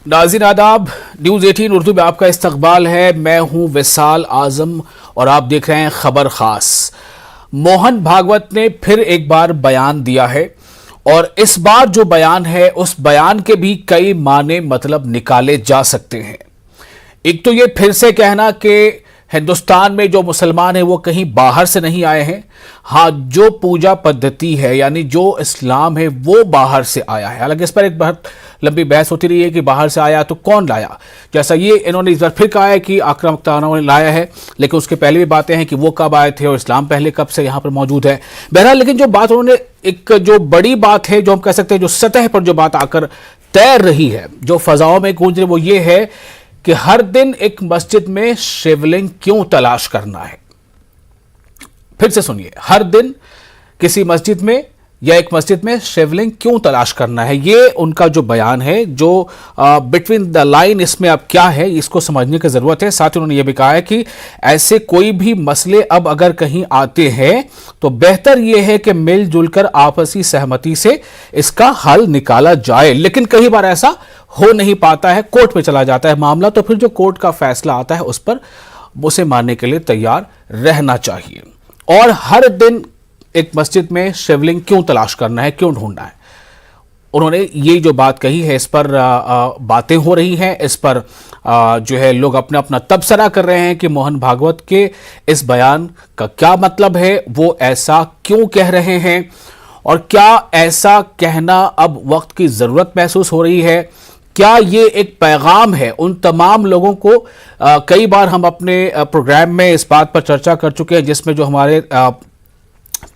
नाज़रीन आदाब, न्यूज़ 18 उर्दू में आपका इस्तकबाल है। मैं हूं विसाल आजम और आप देख रहे हैं खबर खास। मोहन भागवत ने फिर एक बार बयान दिया है और इस बार जो बयान है उस बयान के भी कई माने मतलब निकाले जा सकते हैं। एक तो ये फिर से कहना कि हिंदुस्तान में जो मुसलमान है वो कहीं बाहर से नहीं आए हैं। हाँ, जो पूजा पद्धति है यानी जो इस्लाम है वो बाहर से आया है। हालांकि इस पर एक बहुत लंबी बहस होती रही है कि बाहर से आया तो कौन लाया। जैसा ये इन्होंने इस बार फिर कहा है कि आक्रामकताओं ने लाया है, लेकिन उसके पहले भी बातें हैं कि वो कब आए थे और इस्लाम पहले कब से यहाँ पर मौजूद है। बहरहाल, लेकिन जो बात उन्होंने एक जो बड़ी बात है, जो हम कह सकते हैं जो सतह पर जो बात आकर तैर रही है, जो फजाओं में गूंज रही, वो ये है कि हर दिन एक मस्जिद में शिवलिंग क्यों तलाश करना है। फिर से सुनिए, हर दिन किसी मस्जिद में या एक मस्जिद में शिवलिंग क्यों तलाश करना है। ये उनका जो बयान है, जो बिटवीन द लाइन इसमें अब क्या है इसको समझने की जरूरत है। साथ ही उन्होंने ये भी कहा है कि ऐसे कोई भी मसले अब अगर कहीं आते हैं तो बेहतर ये है कि मिलजुल कर आपसी सहमति से इसका हल निकाला जाए। लेकिन कई बार ऐसा हो नहीं पाता है, कोर्ट में चला जाता है मामला, तो फिर जो कोर्ट का फैसला आता है उस पर उसे मानने के लिए तैयार रहना चाहिए। और हर दिन एक मस्जिद में शिवलिंग क्यों तलाश करना है, क्यों ढूंढना है। उन्होंने ये जो बात कही है इस पर बातें हो रही हैं, इस पर जो है लोग अपना अपना तबसरा कर रहे हैं कि मोहन भागवत के इस बयान का क्या मतलब है, वो ऐसा क्यों कह रहे हैं और क्या ऐसा कहना अब वक्त की जरूरत महसूस हो रही है। क्या ये एक पैगाम है उन तमाम लोगों को। कई बार हम अपने प्रोग्राम में इस बात पर चर्चा कर चुके हैं जिसमें जो हमारे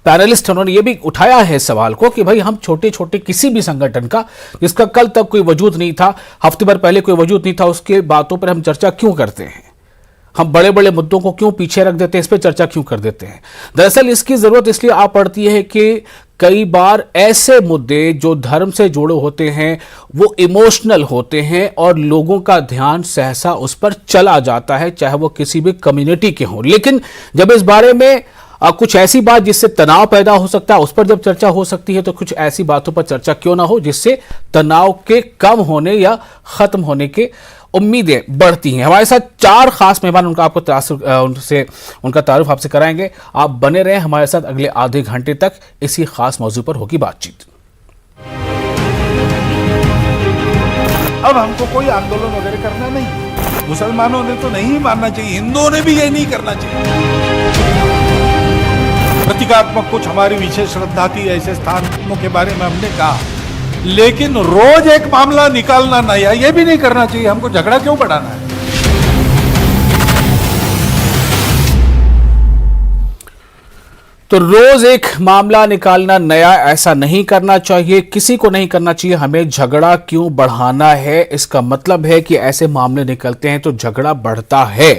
पैनलिस्ट उन्होंने ये भी उठाया है सवाल को कि भाई हम छोटे छोटे किसी भी संगठन का जिसका कल तक कोई वजूद नहीं था, हफ्ते भर पहले कोई वजूद नहीं था, उसके बातों पर हम चर्चा क्यों करते हैं। हम बड़े बड़े मुद्दों को क्यों पीछे रख देते हैं, इस पर चर्चा क्यों कर देते हैं। दरअसल इसकी जरूरत इसलिए आ पड़ती है कि कई बार ऐसे मुद्दे जो धर्म से जुड़े होते हैं वो इमोशनल होते हैं और लोगों का ध्यान सहसा उस पर चला जाता है, चाहे वो किसी भी कम्युनिटी के हों। लेकिन जब इस बारे में कुछ ऐसी बात जिससे तनाव पैदा हो सकता है उस पर जब चर्चा हो सकती है, तो कुछ ऐसी बातों पर चर्चा क्यों ना हो जिससे तनाव के कम होने या खत्म होने के उम्मीदें बढ़ती हैं। हमारे साथ चार खास मेहमान उनसे उनका तारुफ आपसे कराएंगे। आप बने रहें हमारे साथ, अगले आधे घंटे तक इसी खास मौजू पर होगी बातचीत। अब हमको कोई आंदोलन वगैरह करना नहीं, मुसलमानों ने तो नहीं मानना चाहिए, हिंदुओं ने भी ये नहीं करना चाहिए। प्रतीकात्मक कुछ हमारी विशेष श्रद्धा थी, ऐसे स्थानों के बारे में हमने कहा, लेकिन रोज एक मामला निकालना नया ये भी नहीं करना चाहिए। हमको झगड़ा क्यों बढ़ाना है। तो रोज एक मामला निकालना नया ऐसा नहीं करना चाहिए, किसी को नहीं करना चाहिए। हमें झगड़ा क्यों बढ़ाना है, इसका मतलब है कि ऐसे मामले निकलते हैं तो झगड़ा बढ़ता है।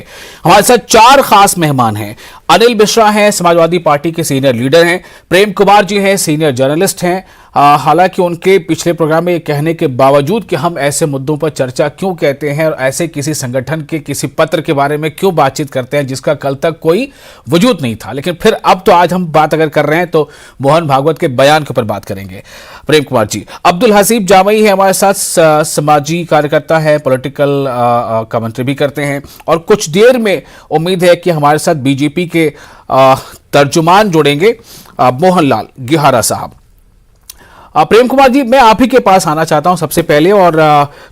हमारे साथ चार खास मेहमान हैं। अनिल मिश्रा हैं, समाजवादी पार्टी के सीनियर लीडर हैं। प्रेम कुमार जी हैं, सीनियर जर्नलिस्ट हैं। हालांकि उनके पिछले प्रोग्राम में ये कहने के बावजूद कि हम ऐसे मुद्दों पर चर्चा क्यों कहते हैं और ऐसे किसी संगठन के किसी पत्र के बारे में क्यों बातचीत करते हैं जिसका कल तक कोई वजूद नहीं था, लेकिन फिर अब तो आज हम बात अगर कर रहे हैं तो मोहन भागवत के बयान के ऊपर बात करेंगे। प्रेम कुमार जी। अब्दुल हसीब जामई है हमारे साथ, समाजी कार्यकर्ता है, पॉलिटिकल कमेंट्री भी करते हैं और कुछ देर में उम्मीद है कि हमारे साथ बीजेपी के तर्जुमान जुड़ेंगे, मोहनलाल गिहारा साहब। प्रेम कुमार जी, मैं आप ही के पास आना चाहता हूं सबसे पहले, और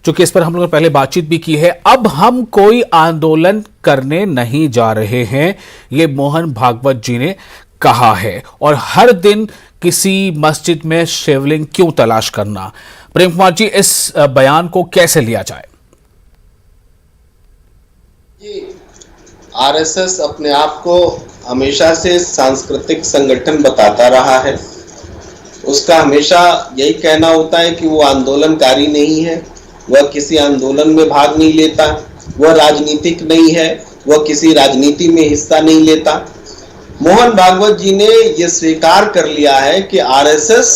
चूंकि इस पर हम लोगों ने पहले बातचीत भी की है, अब हम कोई आंदोलन करने नहीं जा रहे हैं, ये मोहन भागवत जी ने कहा है। और हर दिन किसी मस्जिद में शिवलिंग क्यों तलाश करना। प्रेम कुमार जी, इस बयान को कैसे लिया जाए। आरएसएस अपने आप को हमेशा से सांस्कृतिक संगठन बताता रहा है। उसका हमेशा यही कहना होता है कि वो आंदोलनकारी नहीं है, वह किसी आंदोलन में भाग नहीं लेता, वह राजनीतिक नहीं है, वह किसी राजनीति में हिस्सा नहीं लेता। मोहन भागवत जी ने यह स्वीकार कर लिया है कि आरएसएस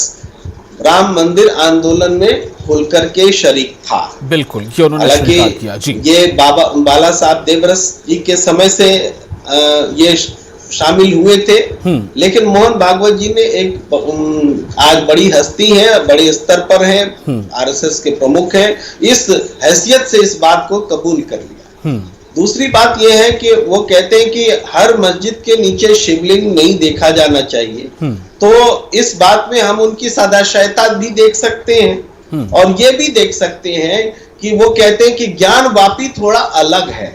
राम मंदिर आंदोलन में खुलकर के शरीक था। बिल्कुल, ये उन्होंने स्वीकार किया जी। ये बाला साहब देवरस जी के समय से ये शामिल हुए थे। लेकिन मोहन भागवत जी ने एक आज बड़ी हस्ती है, बड़े स्तर पर है, आरएसएस के प्रमुख हैं, इस हैसियत से इस बात को कबूल कर लिया। दूसरी बात यह है कि वो कहते हैं कि हर मस्जिद के नीचे शिवलिंग नहीं देखा जाना चाहिए। तो इस बात में हम उनकी सदाशयता भी देख सकते हैं और ये भी देख सकते हैं कि वो कहते हैं कि ज्ञान वापी थोड़ा अलग है।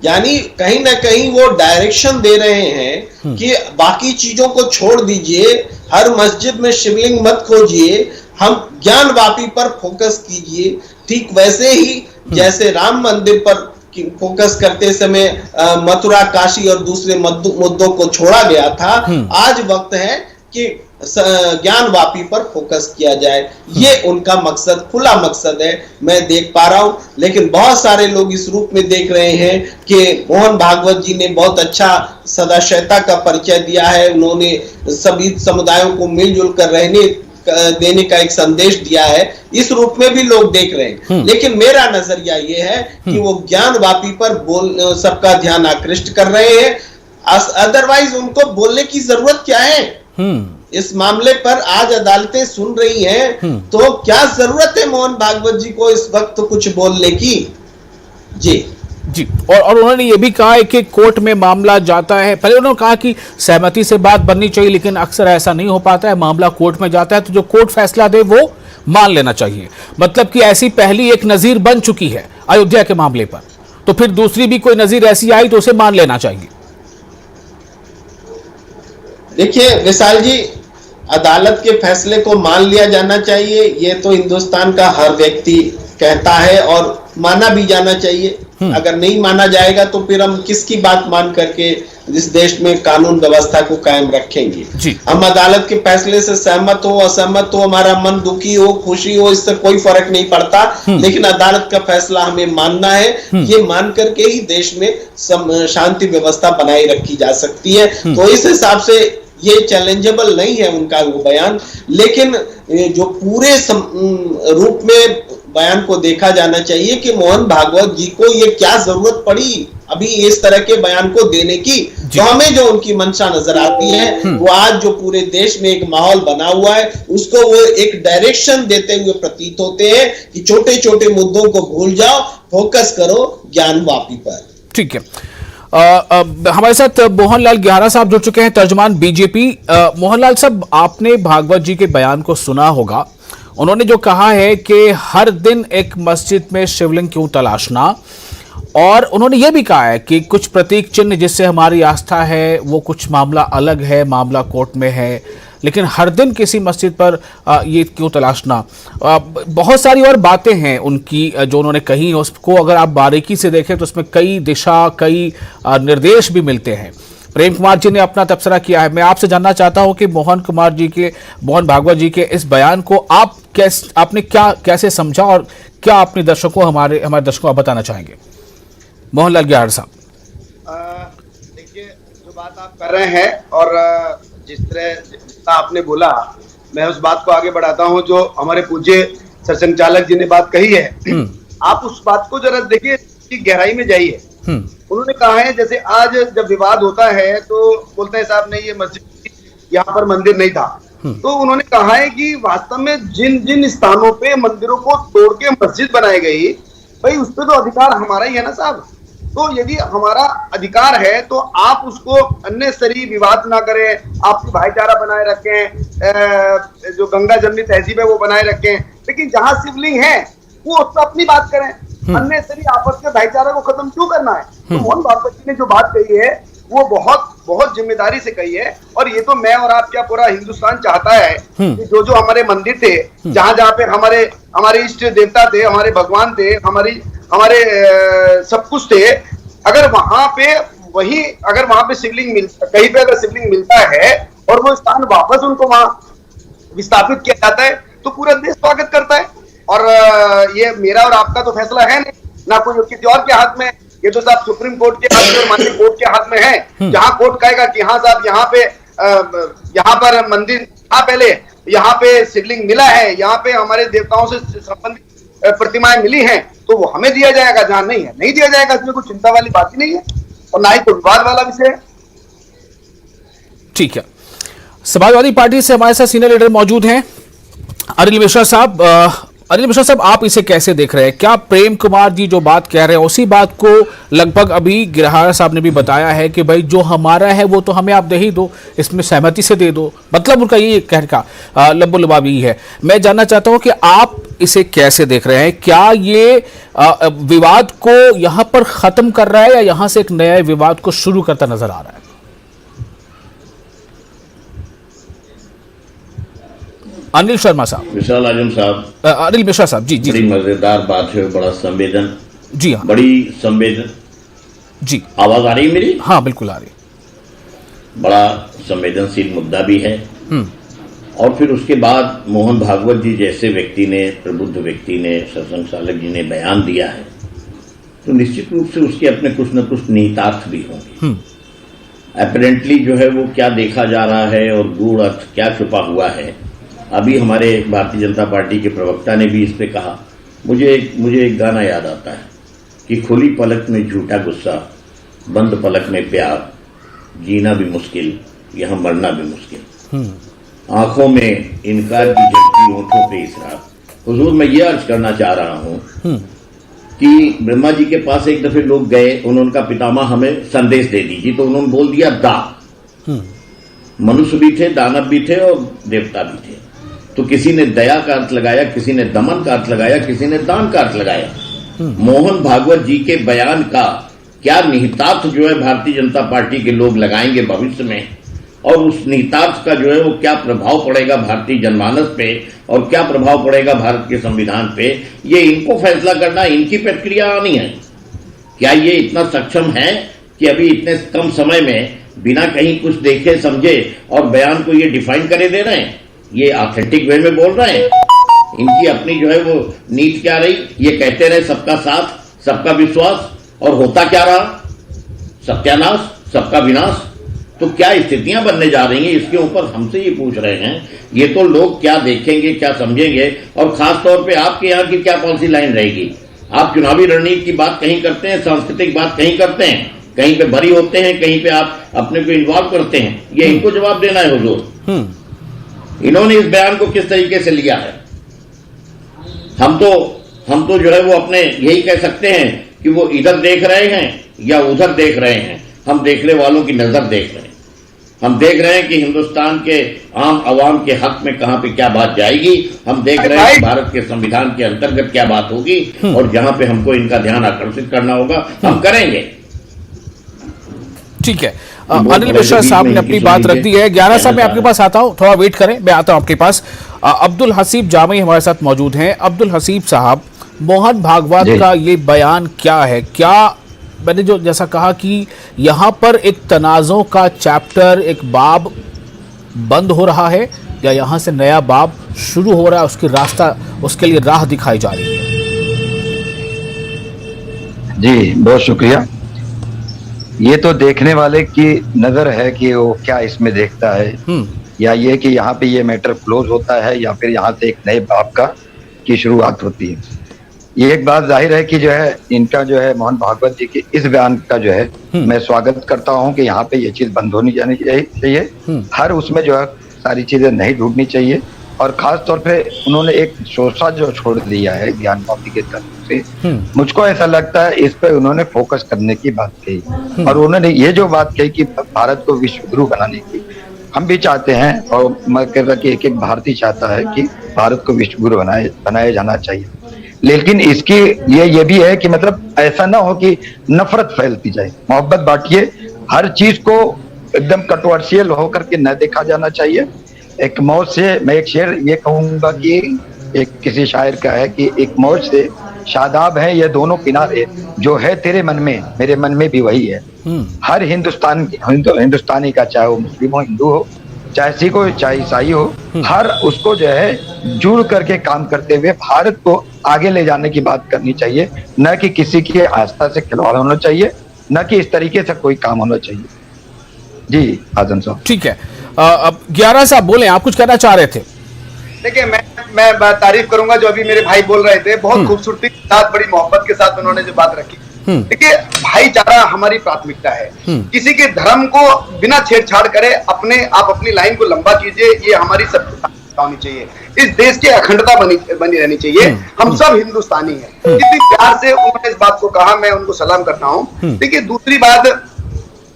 यानी कहीं ना कहीं वो डायरेक्शन दे रहे हैं कि बाकी चीजों को छोड़ दीजिए, हर मस्जिद में शिवलिंग मत खोजिए, हम ज्ञान वापी पर फोकस कीजिए। ठीक वैसे ही जैसे राम मंदिर पर फोकस करते समय मथुरा, काशी और दूसरे मुद्दों को छोड़ा गया था, आज वक्त है कि ज्ञान वापी पर फोकस किया जाए। ये उनका मकसद, खुला मकसद है, मैं देख पा रहा हूं। लेकिन बहुत सारे लोग इस रूप में देख रहे हैं कि मोहन भागवत जी ने बहुत अच्छा सदाशयता का परिचय दिया है, उन्होंने सभी समुदायों को मिलजुल कर रहने देने का एक संदेश दिया है, इस रूप में भी लोग देख रहे हैं। लेकिन मेरा नजरिया यह है कि वो ज्ञान वापी पर सबका ध्यान आकृष्ट कर रहे हैं। अदरवाइज उनको बोलने की जरूरत क्या है? इस मामले पर आज अदालतें सुन रही हैं, तो क्या जरूरत है मोहन भागवत जी को इस वक्त कुछ बोलने की? जी और उन्होंने ये भी कहा है कि कोर्ट में मामला जाता है, पहले उन्होंने कहा कि सहमति से बात बननी चाहिए, लेकिन अक्सर ऐसा नहीं हो पाता है, मामला कोर्ट में जाता है तो जो कोर्ट फैसला दे वो मान लेना चाहिए। मतलब कि ऐसी पहली एक नजीर बन चुकी है अयोध्या के मामले पर, तो फिर दूसरी भी कोई नजीर ऐसी आई तो उसे मान लेना चाहिए। देखिए विशाल जी, अदालत के फैसले को मान लिया जाना चाहिए, ये तो हिंदुस्तान का हर व्यक्ति कहता है और माना भी जाना चाहिए। अगर नहीं माना जाएगा तो फिर हम किसकी बात मान करके इस देश में कानून व्यवस्था को कायम रखेंगे? हम अदालत के फैसले से सहमत हो, असहमत हो, हमारा मन दुखी हो, खुशी हो, इससे कोई फर्क नहीं पड़ता, लेकिन अदालत का फैसला हमें मानना है। ये मान करके ही देश में शांति व्यवस्था बनाई रखी जा सकती है। तो इस हिसाब से ये चैलेंजेबल नहीं है उनका वो बयान, लेकिन जो पूरे रूप में बयान को देखा जाना चाहिए कि मोहन भागवत जी को ये क्या जरूरत पड़ी अभी इस तरह के बयान को देने की। तो हमें जो उनकी मंशा नजर आती है वो आज जो पूरे देश में एक माहौल बना हुआ है उसको वो एक डायरेक्शन देते हुए प्रतीत होते हैं कि छोटे छोटे मुद्दों को भूल जाओ, फोकस करो ज्ञान वापी पर। ठीक है, हमारे साथ मोहनलाल ग्यारा साहब जुड़ चुके हैं, तर्जमान बीजेपी। मोहनलाल साहब, आपने भागवत जी के बयान को सुना होगा। उन्होंने जो कहा है कि हर दिन एक मस्जिद में शिवलिंग क्यों तलाशना, और उन्होंने ये भी कहा है कि कुछ प्रतीक चिन्ह जिससे हमारी आस्था है वो कुछ मामला अलग है, मामला कोर्ट में है, लेकिन हर दिन किसी मस्जिद पर ये क्यों तलाशना। बहुत सारी और बातें हैं उनकी जो उन्होंने कही, उसको अगर आप बारीकी से देखें तो उसमें कई दिशा, कई निर्देश भी मिलते हैं। प्रेम कुमार जी ने अपना तबसरा किया है। मैं आपसे जानना चाहता हूं कि मोहन भागवत जी के इस बयान को आपने कैसे समझा और क्या अपने दर्शकों हमारे दर्शकों को बताना चाहेंगे? मोहनलाल ग्यारा साहब, देखिए जो बात आप कर रहे हैं और जितना आपने बोला, मैं उस बात को आगे बढ़ाता हूं जो हमारे पूज्य सरसंघचालक जी ने बात कही है। आप उस बात को जरा देखिए कि गहराई में जाइए। उन्होंने कहा है जैसे आज जब विवाद होता है तो बोलते हैं साहब नहीं ये मस्जिद, यहाँ पर मंदिर नहीं था। तो उन्होंने कहा है कि वास्तव में जिन जिन स्थानों पे मंदिरों को तोड़ के मस्जिद बनाई गई, भाई उस पर तो अधिकार हमारा ही है ना साहब। तो यदि हमारा अधिकार है तो आप उसको अननेसेसरी विवाद ना करें, आपसी भाईचारा बनाए रखें, जो गंगा जमनी तहजीब है वो बनाए रखें, लेकिन जहां शिवलिंग है वो उससे अपनी बात करें। अननेसेसरी आपस के भाईचारा को खत्म क्यों करना है? तो मोहन भागवत जी ने जो बात कही है वो बहुत बहुत जिम्मेदारी से कही है, और ये तो मैं और आप क्या पूरा हिंदुस्तान चाहता है कि जो जो हमारे मंदिर थे, जहां जहां पे हमारे इष्ट देवता थे, हमारे भगवान थे, हमारे सब कुछ थे, अगर वहां पे शिवलिंग कहीं पे अगर शिवलिंग मिलता है और वो स्थान वापस उनको वहां विस्थापित किया जाता है तो पूरा देश स्वागत करता है। और ये मेरा और आपका तो फैसला है नहीं, ना कोई किसी और के हाथ में, ये तो साहब सुप्रीम कोर्ट के हाथ में और माननीय कोर्ट के हाथ में है। जहां कोर्ट कहेगा कि हाँ साहब यहाँ पर मंदिर था पहले, यहाँ पे शिवलिंग मिला है, यहाँ पे हमारे देवताओं से संबंधित प्रतिमाएं मिली हैं, तो वो हमें दिया जाएगा। जहां नहीं है नहीं दिया जाएगा, इसमें कोई चिंता वाली बात ही नहीं है और ना ही कोई विवाद वाला विषय है। ठीक है, समाजवादी पार्टी से हमारे साथ सीनियर लीडर मौजूद हैं अनिल मिश्रा साहब। अनिल मिश्रा साहब, आप इसे कैसे देख रहे हैं? क्या प्रेम कुमार जी जो बात कह रहे हैं उसी बात को लगभग अभी गिरहारा साहब ने भी बताया है कि भाई जो हमारा है वो तो हमें आप दे ही दो, इसमें सहमति से दे दो, मतलब उनका ये कहने का लब्बो लबाब यही है। मैं जानना चाहता हूं कि आप इसे कैसे देख रहे हैं? क्या ये विवाद को यहां पर खत्म कर रहा है या यहां से एक नया विवाद को शुरू करता नजर आ रहा है? अनिल शर्मा साहब, विशाल आजम साहब, अनिल मिश्रा साहब, जी जी बड़ी मजेदार बात है, बड़ा संवेदन, जी हाँ, बड़ी संवेदन जी, आवाज आ रही है मेरी? हाँ बिल्कुल आ रही। बड़ा संवेदनशील मुद्दा भी है। और फिर उसके बाद मोहन भागवत जी जैसे व्यक्ति ने, प्रबुद्ध व्यक्ति ने, सरसंघ चालक जी ने बयान दिया है, तो निश्चित रूप से उसके अपने कुछ न कुछ निहितार्थ भी होंगे। अपरेंटली जो है वो क्या देखा जा रहा है और गूढ़ अर्थ क्या छुपा हुआ है, अभी हमारे भारतीय जनता पार्टी के प्रवक्ता ने भी इस पे कहा। मुझे एक गाना याद आता है कि खुली पलक में झूठा गुस्सा, बंद पलक में प्यार, जीना भी मुश्किल, यहां मरना भी मुश्किल, आंखों में इनकार की झलकी, होठों पे इसरार। हुजूर, मैं ये अर्ज करना चाह रहा हूं कि ब्रह्मा जी के पास एक दफे लोग गए, उन्होंने उनका पितामह हमें संदेश दे दीजिए, तो उन्होंने बोल दिया दा। मनुष्य भी थे, दानव भी थे और देवता भी थे। तो किसी ने दया का अर्थ लगाया, किसी ने दमन का अर्थ लगाया, किसी ने दान का अर्थ लगाया। मोहन भागवत जी के बयान का क्या निहितार्थ जो है भारतीय जनता पार्टी के लोग लगाएंगे भविष्य में, और उस निहितार्थ का जो है वो क्या प्रभाव पड़ेगा भारतीय जनमानस पे और क्या प्रभाव पड़ेगा भारत के संविधान पे, ये इनको फैसला करना, इनकी प्रक्रिया आनी है। क्या ये इतना सक्षम है कि अभी इतने कम समय में बिना कहीं कुछ देखे समझे और बयान को ये डिफाइन करे दे रहे हैं? ये ऑथेंटिक वे में बोल रहे हैं? इनकी अपनी जो है वो नीति क्या रही? ये कहते रहे सबका साथ, सबका विश्वास, और होता क्या रहा? सत्यानाश, सबका विनाश। तो क्या स्थितियां बनने जा रही हैं, इसके ऊपर हमसे ये पूछ रहे हैं। ये तो लोग क्या देखेंगे, क्या समझेंगे, और खास तौर पे आपके यहाँ की क्या पॉलिसी लाइन रहेगी? आप चुनावी रणनीति की बात कहीं करते हैं, सांस्कृतिक बात कहीं करते हैं, कहीं पे भरी होते हैं, कहीं पे आप अपने को इन्वॉल्व करते हैं। ये इनको जवाब देना है हुजूर। इन्होंने इस बयान को किस तरीके से लिया है? हम तो जो है वो अपने यही कह सकते हैं कि वो इधर देख रहे हैं या उधर देख रहे हैं। हम देखने वालों की नजर देख रहे हैं। हम देख रहे हैं कि हिंदुस्तान के आम आवाम के हक में कहां पे क्या बात जाएगी। हम देख रहे हैं कि भारत के संविधान के अंतर्गत क्या बात होगी, और जहां पे हमको इनका ध्यान आकर्षित करना होगा हम करेंगे। ठीक है, अनिल मिश्रा साहब ने अपनी बात रख दी है। 11 साहब मैं आपके पास आता हूं, थोड़ा वेट करें, मैं आता हूं आपके पास। अब्दुल हसीब जामी हमारे साथ मौजूद हैं। अब्दुल हसीब साहब, मोहन भागवत का ये बयान क्या है? क्या मैंने जो जैसा कहा कि यहां पर एक तनाज़ों का चैप्टर, एक बाब बंद हो रहा है, या यहां से नया बाब शुरू हो रहा है, उसकी रास्ता, उसके लिए राह दिखाई जा रही है? जी बहुत शुक्रिया। ये तो देखने वाले की नजर है कि वो क्या इसमें देखता है, या ये कि यहाँ पे ये मैटर क्लोज होता है या फिर यहाँ से एक नए बाब की शुरुआत होती है। ये एक बात जाहिर है कि जो है इनका जो है मोहन भागवत जी के इस बयान का जो है मैं स्वागत करता हूँ कि यहाँ पे ये चीज बंद होनी जानी चाहिए। हर उसमें जो है सारी चीजें नहीं ढूंढनी चाहिए, और खास तौर पे उन्होंने एक शोषा जो छोड़ दिया है ज्ञान कॉपी के तरफ से, मुझको ऐसा लगता है इस पे उन्होंने फोकस करने की बात कही। और उन्होंने ये जो बात कही कि भारत को विश्व गुरु बनाने की, हम भी चाहते हैं, और मैं कह रहा कि एक भारतीय चाहता है कि भारत को विश्व गुरु बनाया जाना चाहिए। लेकिन इसकी ये भी है कि मतलब ऐसा ना हो कि नफरत फैलती जाए, मोहब्बत बांटिए। हर चीज को एकदम कंट्रोवर्शियल होकर के न देखा जाना चाहिए। एक मौज से, मैं एक शेर ये कहूंगा कि एक किसी शायर का है कि एक मौज से शादाब है ये दोनों किनारे, जो है तेरे मन में मेरे मन में भी वही है। हर हिंदुस्तानी का, चाहे वो मुस्लिम हो, हिंदू हो, चाहे सिख हो, चाहे ईसाई हो, हर उसको जो है जुड़ करके काम करते हुए भारत को आगे ले जाने की बात करनी चाहिए, न कि किसी की आस्था से खिलवाड़ होना चाहिए, न कि इस तरीके से कोई काम होना चाहिए। जी आजम साहब। ठीक है, अब 11 साहब बोले, आप कुछ कहना चाह रहे थे? देखिए, मैं तारीफ करूंगा जो अभी मेरे भाई बोल रहे थे, बहुत खूबसूरती के साथ, बड़ी मोहब्बत के साथ उन्होंने जो बात रखी। देखिए, भाईचारा हमारी प्राथमिकता है। किसी के धर्म को बिना छेड़छाड़ करे आप अपनी लाइन को लंबा कीजिए, ये हमारी सबकी होनी चाहिए। इस देश की अखंडता बनी रहनी चाहिए। हम सब हिंदुस्तानी हैं। कितनी प्यार से उन्होंने इस बात को कहा, मैं उनको सलाम करता हूँ। देखिए, दूसरी बात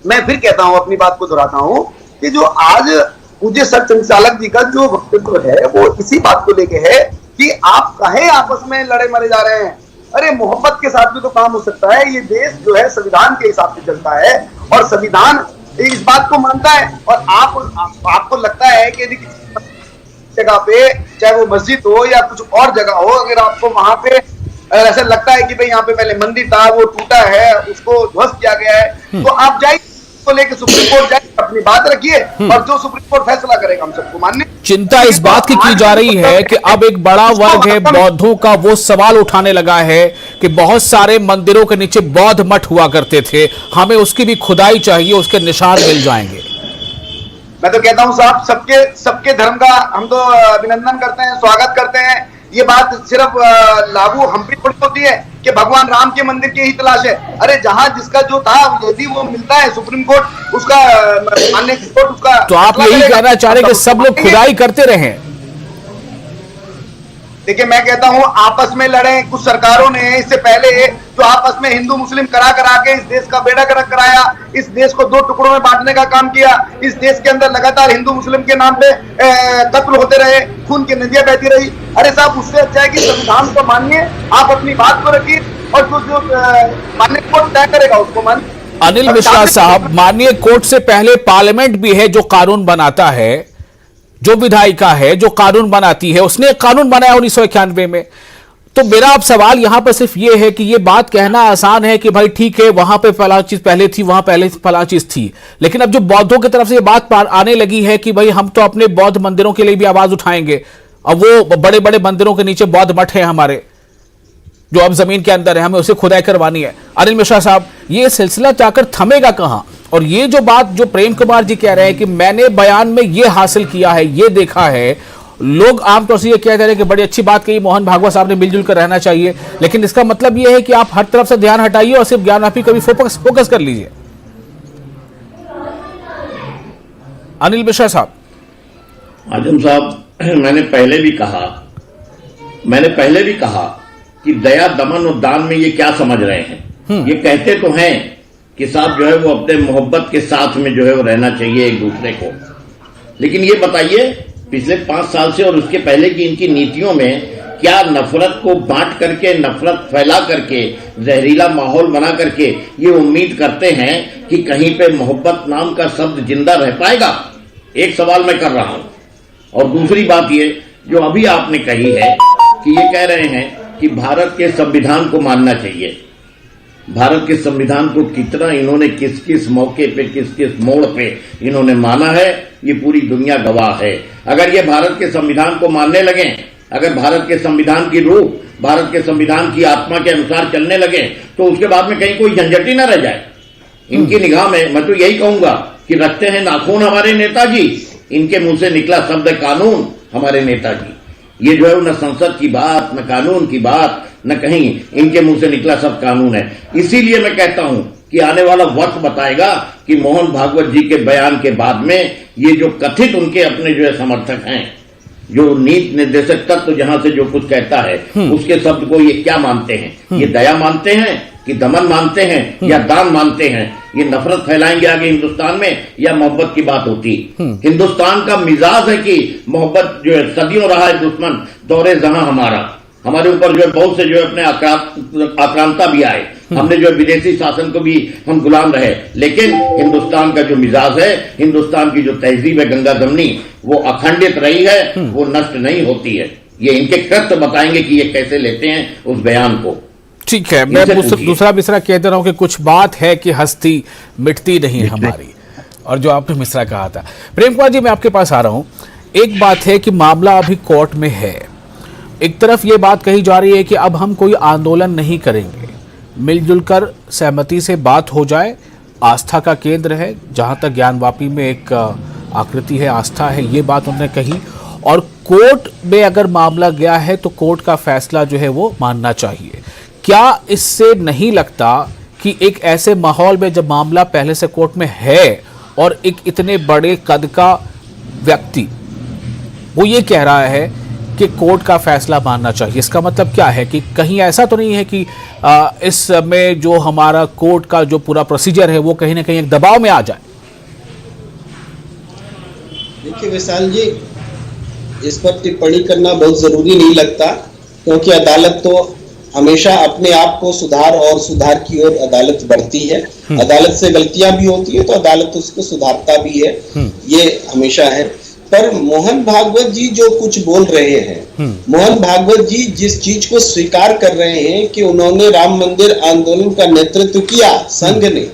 मैं फिर कहता हूँ, अपनी बात को दोहराता हूँ कि जो आज पूज्य संचालक जी का जो वक्तव्य है वो इसी बात को लेके है कि आप काहे आपस में लड़े मरे जा रहे हैं। अरे, मोहब्बत के साथ भी तो काम हो सकता है। ये देश जो है संविधान के हिसाब से चलता है और संविधान इस बात को मानता है। और आपको लगता है कि यदि किसी जगह पे, चाहे वो मस्जिद हो या कुछ और जगह हो, अगर आपको वहां पे ऐसा लगता है कि भाई यहाँ पे पहले मंदिर था, वो टूटा है, उसको ध्वस्त किया गया है, तो आप जाइए, को लेकर सुप्रीम कोर्ट जाइए, अपनी बात रखिए और जो सुप्रीम कोर्ट फैसला करेगा हम सबको मानने। चिंता इस बात की जा रही है कि अब एक बड़ा वर्ग है बौद्धों का, वो सवाल उठाने लगा है कि बहुत सारे मंदिरों के नीचे बौद्ध मठ हुआ करते थे, हमें उसकी भी खुदाई चाहिए, उसके निशान मिल जाएंगे। मैं तो कहता हूं साहब, सबके धर्म का हम तो अभिनंदन करते हैं, स्वागत करते हैं। ये बात सिर्फ लागू हम पे थोड़ी होती है कि भगवान राम के मंदिर की ही तलाश है। अरे, जहां जिसका जो था यदि वो मिलता है, सुप्रीम कोर्ट उसका मानने की कोर्ट उसका। तो आप यही कहना चाह रहे हैं कि सब लोग खुदाई करते रहे? देखिए, मैं कहता हूं आपस में लड़े। कुछ सरकारों ने इससे पहले जो आपस में हिंदू मुस्लिम करा के इस देश का बेड़ा गर्क कराया, इस देश को दो टुकड़ों में बांटने का काम किया। इस देश के अंदर लगातार हिंदू मुस्लिम के नाम पे कत्ल होते रहे, खून की नदियां बहती रही। अरे साहब, उससे अच्छा है कि संविधान को मानिए, आप अपनी बात को रखिए और जो माननीय कोर्ट तय करेगा उसको मानिए। अनिल मिश्रा साहब, माननीय कोर्ट से पहले पार्लियामेंट भी है जो कानून बनाता है, जो विधायिका है जो कानून बनाती है, उसने एक कानून बनाया 1991 में। तो मेरा अब सवाल यहां पर सिर्फ ये है कि ये बात कहना आसान है कि भाई ठीक है, वहां पे फला चीज पहले थी, वहां पहले फला चीज थी, लेकिन अब जो बौद्धों की तरफ से ये बात आने लगी है कि भाई हम तो अपने बौद्ध मंदिरों के लिए भी आवाज उठाएंगे। अब वो बड़े बड़े मंदिरों के नीचे बौद्ध मठ है हमारे, जो अब जमीन के अंदर है, हमें उसे खुदाई करवानी है। अनिल मिश्रा साहब, ये सिलसिला जाकर थमेगा कहां? और ये जो बात जो प्रेम कुमार जी कह रहे हैं कि मैंने बयान में ये हासिल किया है, ये देखा है, लोग आमतौर से ये कह रहे हैं कि बड़ी अच्छी बात कही मोहन भागवत साहब ने, मिलजुल कर रहना चाहिए, लेकिन इसका मतलब ये है कि आप हर तरफ से ध्यान हटाइए और सिर्फ ज्ञानापी कभी फोकस कर लीजिए। अनिल मिश्रा साहब। आजम साहब, मैंने पहले भी कहा कि दया, दमन और दान में ये क्या समझ रहे हैं। ये कहते तो हैं कि साहब जो है वो अपने मोहब्बत के साथ में जो है वो रहना चाहिए एक दूसरे को, लेकिन ये बताइए पिछले 5 साल से और उसके पहले की इनकी नीतियों में क्या नफरत को बांट करके, नफरत फैला करके, जहरीला माहौल बना करके ये उम्मीद करते हैं कि कहीं पे मोहब्बत नाम का शब्द जिंदा रह पाएगा? एक सवाल मैं कर रहा हूं। और दूसरी बात ये जो अभी आपने कही है कि ये कह रहे हैं कि भारत के संविधान को मानना चाहिए। भारत के संविधान को कितना इन्होंने किस किस मौके पे, किस किस मोड़ पे इन्होंने माना है, ये पूरी दुनिया गवाह है। अगर ये भारत के संविधान को मानने लगे, अगर भारत के संविधान की रूह, भारत के संविधान की आत्मा के अनुसार चलने लगे, तो उसके बाद में कहीं कोई झंझट ही न रह जाए। इनकी निगाह में मैं तो यही कहूंगा कि रखते हैं नाखून हमारे नेताजी, इनके मुंह से निकला शब्द कानून हमारे नेताजी। ये जो है न संसद की बात, न कानून की बात, न कहीं इनके मुंह से निकला सब कानून है। इसीलिए मैं कहता हूं कि आने वाला वक्त बताएगा कि मोहन भागवत जी के बयान के बाद में ये जो कथित उनके अपने जो है समर्थक हैं, जो नीति निर्देशक तत्व जहां से जो कुछ कहता है उसके शब्द को ये क्या मानते हैं? ये दया मानते हैं कि दमन मानते हैं या दान मानते हैं? ये नफरत फैलाएंगे आगे हिंदुस्तान में या मोहब्बत की बात होती? हिंदुस्तान का मिजाज है कि मोहब्बत जो है सदियों रहा है दुश्मन, दौरे जहां हमारे ऊपर जो है बहुत से जो है अपने आक्रांता भी आए, हमने जो है विदेशी शासन को भी हम गुलाम रहे, लेकिन हिंदुस्तान का जो मिजाज है, हिंदुस्तान की जो तहजीब है गंगा जमनी, वो अखंडित रही है, वो नष्ट नहीं होती है। ये इनके कृत्य बताएंगे कि ये कैसे लेते हैं उस बयान को। ठीक है, मैं दूसरा मिश्रा कह दे रहा हूं कि कुछ बात है कि हस्ती मिटती नहीं हमारी, और जो आपने मिश्रा कहा था। प्रेम कुमार जी, मैं आपके पास आ रहा हूं। एक बात है कि मामला अभी कोर्ट में है, एक तरफ ये बात कही जा रही है कि अब हम कोई आंदोलन नहीं करेंगे, मिलजुल कर सहमति से बात हो जाए, आस्था का केंद्र है, जहां तक ज्ञानवापी में एक आकृति है, आस्था है, ये बात उन्होंने कही, और कोर्ट में अगर मामला गया है तो कोर्ट का फैसला जो है वो मानना चाहिए। क्या इससे नहीं लगता कि एक ऐसे माहौल में जब मामला पहले से कोर्ट में है और एक इतने बड़े कद का व्यक्ति वो ये कह रहा है कि कोर्ट का फैसला मानना चाहिए, इसका मतलब क्या है कि कहीं ऐसा तो नहीं है कि इसमें जो हमारा कोर्ट का जो पूरा प्रोसीजर है वो कहीं ना कहीं एक दबाव में आ जाए? देखिए विशाल जी, इस पर टिप्पणी करना बहुत जरूरी नहीं लगता, क्योंकि अदालत तो हमेशा अपने आप को सुधार और सुधार की ओर अदालत बढ़ती है। अदालत से गलतियां भी होती है तो अदालत उसको सुधारता भी है, ये हमेशा है। पर मोहन भागवत जी जो कुछ बोल रहे हैं, मोहन भागवत जी जिस चीज को स्वीकार कर रहे हैं कि उन्होंने राम मंदिर आंदोलन का नेतृत्व किया संघ ने,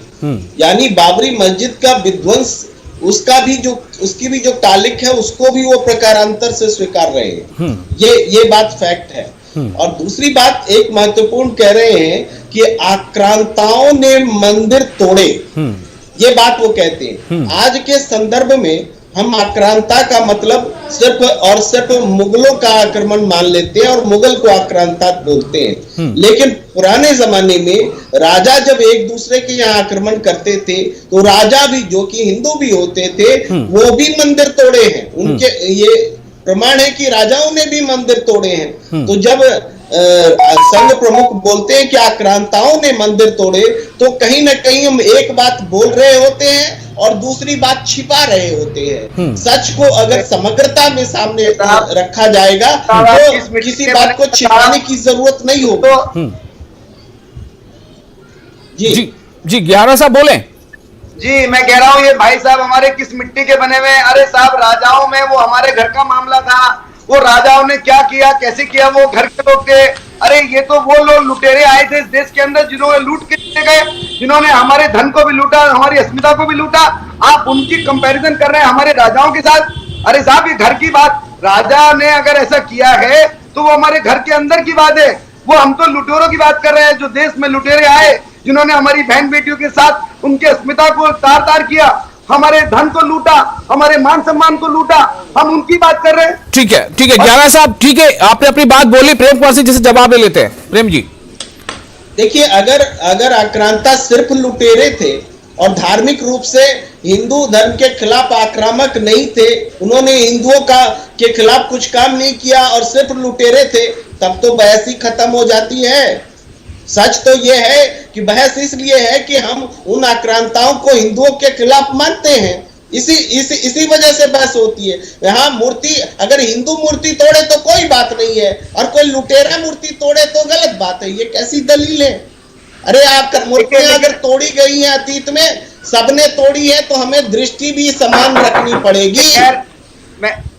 यानी बाबरी मस्जिद का विध्वंस उसकी भी जो तालिक है उसको भी वो प्रकारांतर से स्वीकार रहे हैं। ये बात फैक्ट है। और दूसरी बात एक महत्वपूर्ण कह रहे हैं कि आक्रांताओं ने मंदिर तोड़े, ये बात वो कहते हैं। आज के संदर्भ में हम आक्रांता का मतलब सिर्फ और सिर्फ मुगलों का आक्रमण मान लेते हैं और मुगल को आक्रांता बोलते हैं। लेकिन पुराने जमाने में राजा जब एक दूसरे के यहाँ आक्रमण करते थे तो राजा भी, जो कि हिंदू भी होते थे, वो भी मंदिर तोड़े हैं। उनके ये प्रमाण है कि राजाओं ने भी मंदिर तोड़े हैं। तो जब संघ प्रमुख बोलते हैं कि आक्रांताओं ने मंदिर तोड़े, तो कहीं ना कहीं हम एक बात बोल रहे होते हैं और दूसरी बात छिपा रहे होते हैं। सच को अगर समग्रता में सामने रखा जाएगा तो किसी बात को छिपाने की जरूरत नहीं होगी। जी 11 साहब बोले। जी मैं कह रहा हूँ, ये भाई साहब हमारे किस मिट्टी के बने हुए हैं? अरे साहब, राजाओं में वो हमारे घर का मामला था, वो राजाओं ने क्या किया, कैसे किया, वो घर के लोग थे। अरे ये तो वो लोग लुटेरे आए थे इस देश के अंदर जिन्होंने लूट के चले गए, जिन्होंने हमारे धन को भी लूटा, हमारी अस्मिता को भी लूटा। आप उनकी कंपैरिजन कर रहे हैं हमारे राजाओं के साथ? अरे साहब, ये घर की बात, राजा ने अगर ऐसा किया है तो वो हमारे घर के अंदर की बात है। वो हम तो लुटेरों की बात कर रहे हैं, जो देश में लुटेरे आए, जिन्होंने हमारी बहन बेटियों के साथ उनकी अस्मिता को तार तार किया, हमारे धन को लूटा, हमारे मान सम्मान को लूटा, हम उनकी बात कर रहे हैं। ठीक है 11 साहब, ठीक है, आपने अपनी बात बोली। प्रेम कुमार सिंह जी से जवाब ले लेते हैं। प्रेम जी देखिए, अगर आक्रांता सिर्फ लुटेरे थे और धार्मिक रूप से हिंदू धर्म के खिलाफ आक्रामक नहीं थे, उन्होंने हिंदुओं के खिलाफ कुछ काम नहीं किया और सिर्फ लुटेरे थे, तब तो बहस ही खत्म हो जाती है। सच तो यह है कि बहस इसलिए है कि हम उन आक्रांताओं को हिंदुओं के खिलाफ मानते हैं, इसी वजह से बहस होती है। यहाँ मूर्ति, अगर हिंदू मूर्ति तोड़े तो कोई बात नहीं है और कोई लुटेरा मूर्ति तोड़े तो गलत बात है। ये कैसी दलील है? अरे आपका मूर्तियां अगर तोड़ी गई हैं अतीत में, सबने तोड़ी है, तो हमें दृष्टि भी समान रखनी पड़ेगी।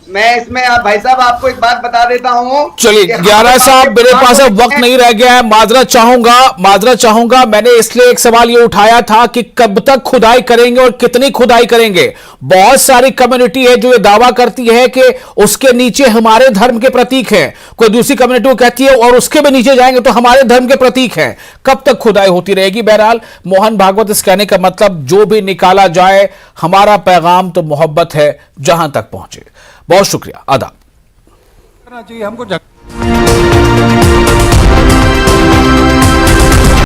मैं इसमें आप भाई साहब आपको एक बात बता देता हूँ। चलिए 11 साहब, मेरे पास अब वक्त नहीं रह गया है, माजरत चाहूंगा। मैंने इसलिए एक सवाल ये उठाया था कि कब तक खुदाई करेंगे और कितनी खुदाई करेंगे। बहुत सारी कम्युनिटी है जो ये दावा करती है कि उसके नीचे हमारे धर्म के प्रतीक हैं, कोई दूसरी कम्युनिटी को कहती है और उसके भी नीचे जाएंगे तो हमारे धर्म के प्रतीक हैं। कब तक खुदाई होती रहेगी? बहरहाल मोहन भागवत इस कहने का मतलब जो भी निकाला जाए, हमारा पैगाम तो मोहब्बत है, जहां तक पहुंचे। बहुत शुक्रिया, आदाब। करना चाहिए हमको।